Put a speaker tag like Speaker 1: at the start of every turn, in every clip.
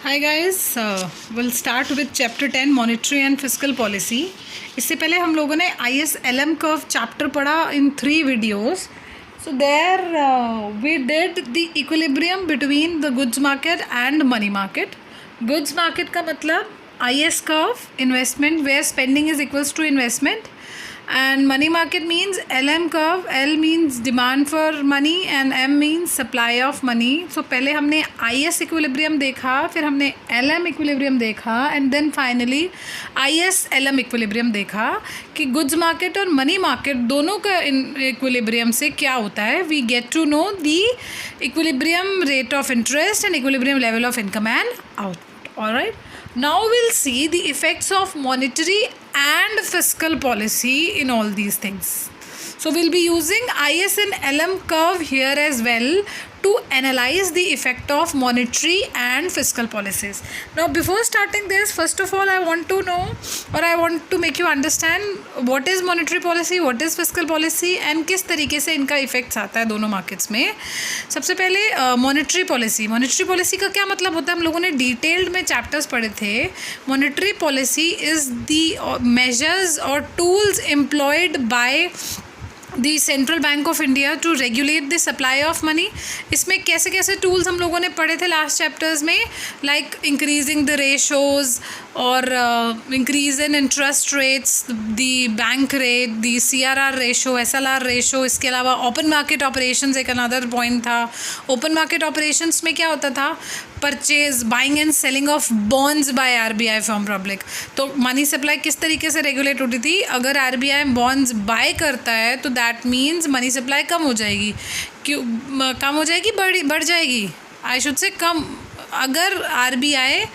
Speaker 1: Hi guys, will start with chapter 10 monetary and fiscal policy. इससे पहले हम लोगों ने ISLM कर्व चैप्टर पढ़ा in 3 videos. So there we did the equilibrium between the goods market and money market. Goods market का मतलब IS curve, investment where spending is equals to investment, and money market means LM curve. L means demand for money and M means supply of money. So पहले हमने IS equilibrium देखा, फिर हमने LM equilibrium देखा, and then finally IS LM equilibrium देखा कि goods market और money market दोनों का equilibrium से क्या होता है. We get to know the equilibrium rate of interest and equilibrium level of income and output. Alright. Now we'll see the effects of monetary and fiscal policy in all these things. So we'll be using IS and LM curve here as well to analyze the effect of monetary and fiscal policies. Now before starting this, first of all I want to know, or I want to make you understand what is monetary policy, what is fiscal policy and किस तरीके से इनका effects आता है दोनों markets में. सबसे पहले मॉनेटरी पॉलिसी का क्या मतलब होता है, हम लोगों ने डिटेल्ड में चैप्टर्स पढ़े थे. Monetary policy is the measures और tools employed by the central bank of India to regulate the supply of money. इसमें कैसे कैसे टूल्स हम लोगों ने पढ़े थे लास्ट चैप्टर्स में, लाइक इंक्रीजिंग द रेशोज़ और increase in interest rates, the bank rate, the CRR ratio, SLR ratio. इसके अलावा ओपन मार्केट ऑपरेशंस एक अनदर पॉइंट था. ओपन मार्केट ऑपरेशंस में क्या होता था, purchase, buying and selling of bonds by RBI from public. तो मनी सप्लाई किस तरीके से रेगुलेट होती थी, अगर RBI बॉन्ड्स बाय करता है तो दैट मीन्स मनी सप्लाई कम हो जाएगी. क्यों कम हो जाएगी, बढ़ जाएगी, आई शुड से कम. अगर RBI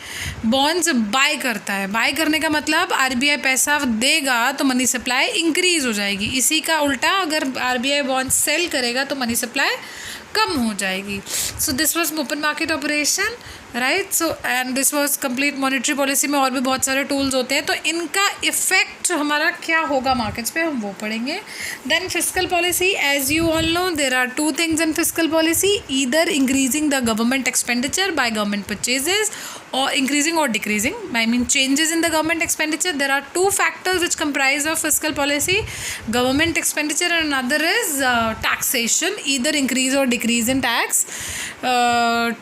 Speaker 1: बॉन्ड्स बाय करता है, बाय करने का मतलब RBI पैसा देगा तो मनी सप्लाई इंक्रीज़ हो जाएगी. इसी का उल्टा अगर RBI बॉन्ड्स सेल करेगा तो मनी सप्लाई कम हो जाएगी. So this was open market operation, right. So and this was complete monetary policy में और भी बहुत सारे टूल्स होते हैं. तो इनका इफेक्ट हमारा क्या होगा मार्केट्स पे, हम वो पढ़ेंगे. Then fiscal policy, as you all know there are 2 things in fiscal policy, either increasing the government expenditure by government purchases or increasing or decreasing, I mean changes in the government expenditure. There are 2 factors which comprise of fiscal policy, government expenditure and another is taxation, either increase or decrease in tax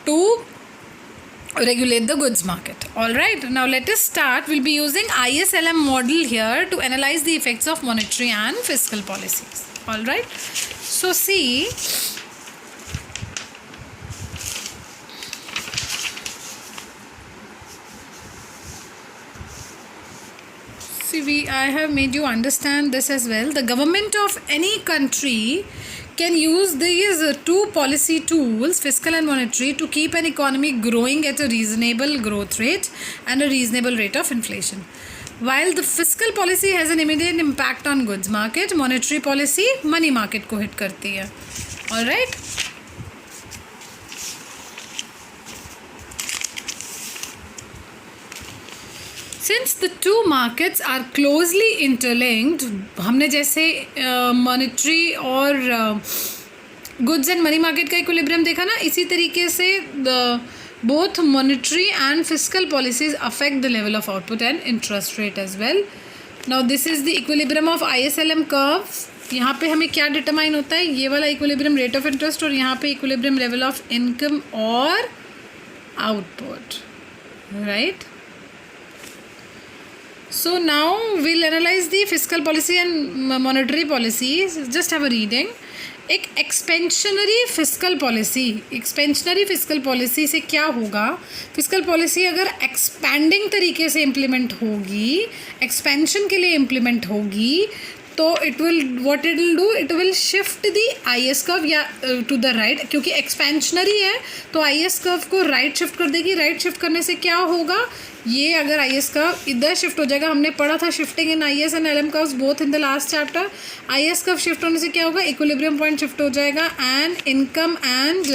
Speaker 1: to regulate the goods market. All right, now let us start. We'll be using ISLM model here to analyze the effects of monetary and fiscal policies. All right, so see, I have made you understand this as well. The government of any country can use these 2 policy tools, fiscal and monetary, to keep an economy growing at a reasonable growth rate and a reasonable rate of inflation. While the fiscal policy has an immediate impact on goods market, monetary policy money market को hit करती है. All right. Since the 2 markets are closely interlinked, हमने जैसे monetary और goods and money market का equilibrium देखा ना, इसी तरीके से both monetary and fiscal policies affect the level of output and interest rate as well. Now this is the equilibrium of ISLM curve. यहाँ पे हमें क्या डिटरमाइन होता है, ये वाला इक्विलिब्रियम रेट ऑफ इंटरेस्ट, और यहाँ पे इक्विलिब्रियम लेवल ऑफ इनकम और output, right. So now we'll analyze the fiscal policy and monetary policies. Just have a reading. एक एक्सपेंशनरी फिस्कल पॉलिसी से क्या होगा, फिस्कल पॉलिसी अगर एक्सपैंडिंग तरीके से इम्प्लीमेंट होगी, एक्सपेंशन के लिए इम्प्लीमेंट होगी, तो it will shift the IS curve या टू द राइट, क्योंकि एक्सपेंशनरी है तो IS कर्व को राइट शिफ्ट कर देगी. राइट शिफ्ट करने से क्या होगा, ये अगर IS कर्व इधर शिफ्ट हो जाएगा, हमने पढ़ा था shifting in IS and LM curves both in the last chapter. IS curve shift होने से क्या होगा, इक्विलिब्रियम पॉइंट शिफ्ट हो जाएगा and income and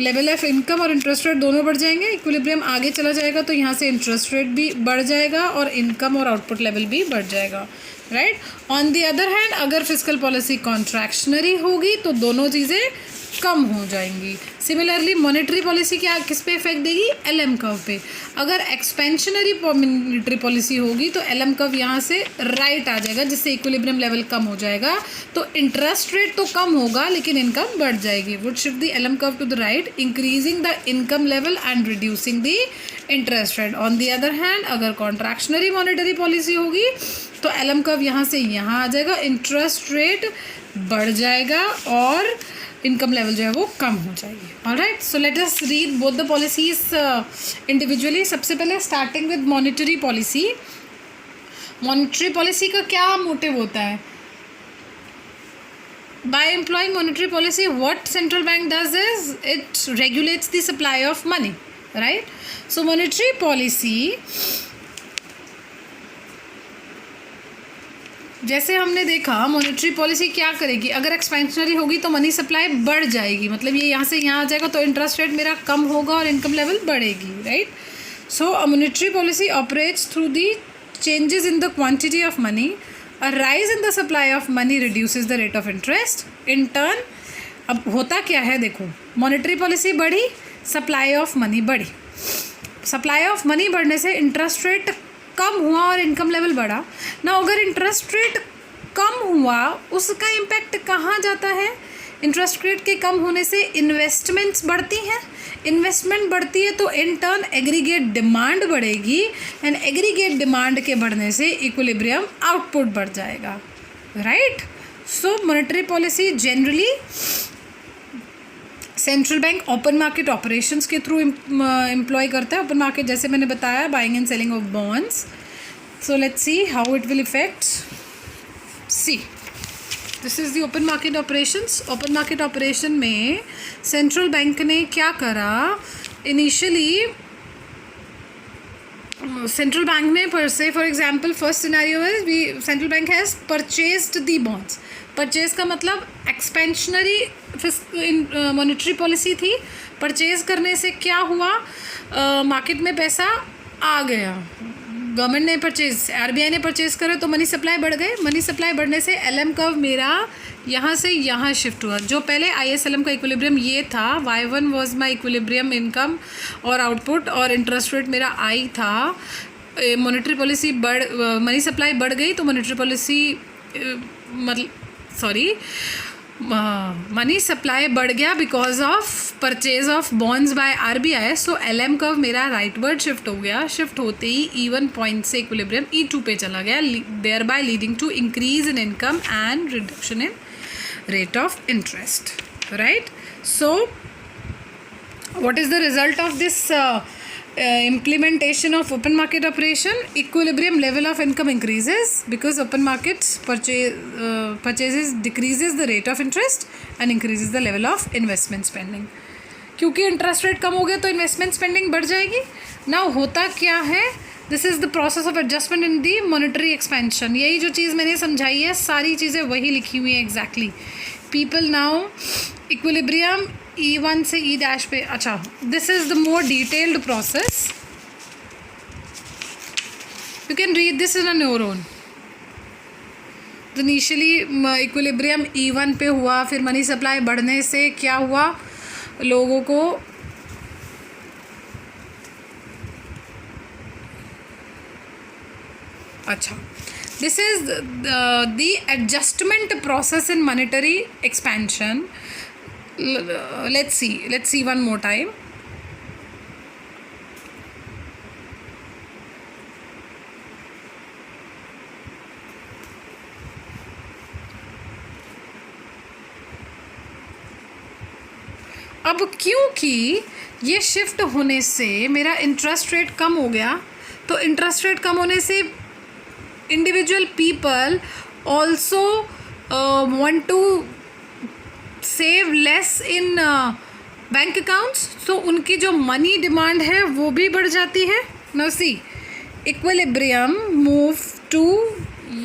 Speaker 1: level of income और इंटरेस्ट रेट दोनों बढ़ जाएंगे. इक्विलिब्रियम आगे चला जाएगा तो यहाँ से इंटरेस्ट रेट भी बढ़ जाएगा और इनकम और आउटपुट लेवल भी बढ़ जाएगा, right. On the other hand अगर फिस्कल पॉलिसी कॉन्ट्रैक्शनरी होगी तो दोनों चीज़ें कम हो जाएंगी। सिमिलरली मॉनेटरी पॉलिसी क्या किस पे इफेक्ट देगी, एलएम कर्व पे। अगर एक्सपेंशनरी मॉनेटरी पॉलिसी होगी तो एलएम कर्व यहाँ से राइट आ जाएगा, जिससे इक्विलिब्रियम लेवल कम हो जाएगा। तो इंटरेस्ट रेट तो कम होगा लेकिन इनकम बढ़ जाएगी। Would shift the LM curve to the right, increasing the income level and reducing the interest rate. On the other hand अगर कॉन्ट्रैक्शनरी मॉनेटरी पॉलिसी होगी तो एलएम कर्व यहाँ से यहाँ आ जाएगा, इंटरेस्ट रेट बढ़ जाएगा और इनकम लेवल जो है वो कम हो जाएगी। Alright, so let us read both the policies individually. सबसे पहले starting with monetary policy. Monetary policy का क्या मोटिव होता है? By employing monetary policy what central bank does is it regulates the supply of money, right. So monetary policy, जैसे हमने देखा monetary policy क्या करेगी, अगर एक्सपेंशनरी होगी तो मनी सप्लाई बढ़ जाएगी, मतलब ये यहाँ से यहाँ आ जाएगा तो इंटरेस्ट रेट मेरा कम होगा और इनकम लेवल बढ़ेगी, right. So a monetary policy operates through the changes in the quantity of money, a rise in the supply of money reduces the rate of interest in turn. अब होता क्या है देखो, monetary policy बढ़ी, supply of money बढ़ी, supply of money बढ़ने से interest rate कम हुआ और इनकम लेवल बढ़ा ना। अगर इंटरेस्ट रेट कम हुआ उसका इम्पैक्ट कहाँ जाता है? इंटरेस्ट रेट के कम होने से इन्वेस्टमेंट्स बढ़ती हैं, इन्वेस्टमेंट बढ़ती है तो इन टर्न एग्रीगेट डिमांड बढ़ेगी एंड एग्रीगेट डिमांड के बढ़ने से इक्विलिब्रियम आउटपुट बढ़ जाएगा, right. So monetary policy generally central bank open market operations के थ्रू एम्प्लॉय करता है। ओपन मार्केट जैसे मैंने बताया, buying and selling of bonds. So let's see how it will effect. See, this is the open market operations. Open market operation में central bank ने क्या करा, इनिशियली सेंट्रल बैंक ने पर से for example first scenario is we central bank has purchased the bonds. Purchase का मतलब expansionary monetary policy थी। परचेज करने से क्या हुआ, मार्केट में पैसा आ गया, गवर्नमेंट ने परचेज, आरबीआई ने परचेज करे तो मनी सप्लाई बढ़ गए। मनी सप्लाई बढ़ने से एलएम कर्व मेरा यहाँ से यहाँ शिफ्ट हुआ। जो पहले आईएसएलएम का इक्विलिब्रियम ये था, y1 was my equilibrium income और आउटपुट और इंटरेस्ट रेट मेरा आई था। मॉनेटरी पॉलिसी मनी सप्लाई बढ़ गई तो मॉनेटरी पॉलिसी मनी सप्लाई बढ़ गया because of purchase of bonds by RBI. So LM curve मेरा राइटवर्ड शिफ्ट हो गया। शिफ्ट होते ही E1 पॉइंट से इक्विलिब्रियम E2 पे चला गया, thereby leading to increase in income and reduction in rate of interest, right. So what is the result of this implementation of open market operation? Equilibrium level of income increases because open markets purchases decreases the rate of interest and increases the level of investment spending. क्योंकि interest rate कम हो गया तो investment spending बढ़ जाएगी। Now होता क्या है, this is the process of adjustment in the monetary expansion. यही जो चीज़ मैंने समझाई है सारी चीज़ें वही लिखी हुई हैं exactly. People now equilibrium E1 से E डैश पे, अच्छा this is the more detailed process, you can read this in your own. Initially equilibrium E1 पे हुआ, फिर मनी सप्लाई बढ़ने से क्या हुआ, लोगों को अच्छा this is the adjustment process in monetary expansion. let's see one more time. अब क्योंकि ये शिफ्ट होने से मेरा इंटरेस्ट रेट कम हो गया, तो इंटरेस्ट रेट कम होने से individual people also want to save less in bank accounts, तो उनकी जो मनी डिमांड है वो भी बढ़ जाती है। Now see equilibrium move to,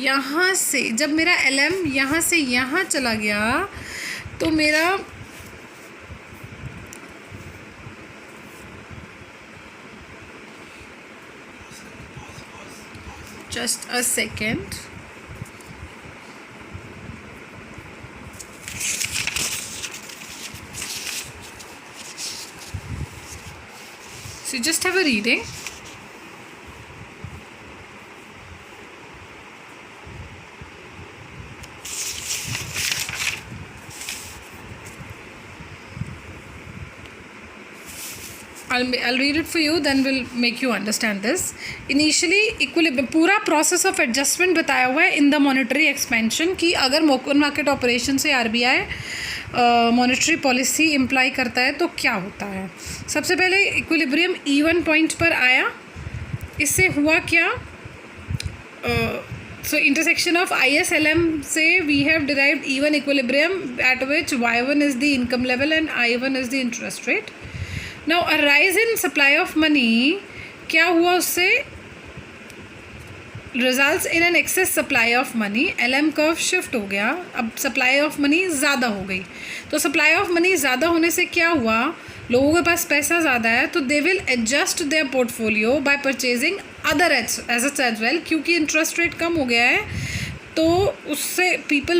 Speaker 1: यहाँ से जब मेरा एलएम यहाँ से यहाँ चला गया तो मेरा just a second, So just have a reading. I'll read it for you, then we'll make you understand this. Initially equilibrium, पूरा process of adjustment बताया हुआ है in the monetary expansion कि अगर open market operation से RBI monetary policy imply करता है तो क्या होता है. सबसे पहले equilibrium even point पर आया. इससे हुआ क्या? So intersection of ISLM से we have derived even equilibrium at which Y1 is the income level and I1 is the interest rate. Now a rise in supply of money क्या हुआ उससे? Results in an excess supply of money. LM curve shift हो गया. अब supply of money ज़्यादा हो गई. तो supply of money ज़्यादा होने से क्या हुआ? लोगों के पास पैसा ज़्यादा है तो they will adjust their portfolio by purchasing other assets as well. क्योंकि interest rate कम हो गया है तो उससे people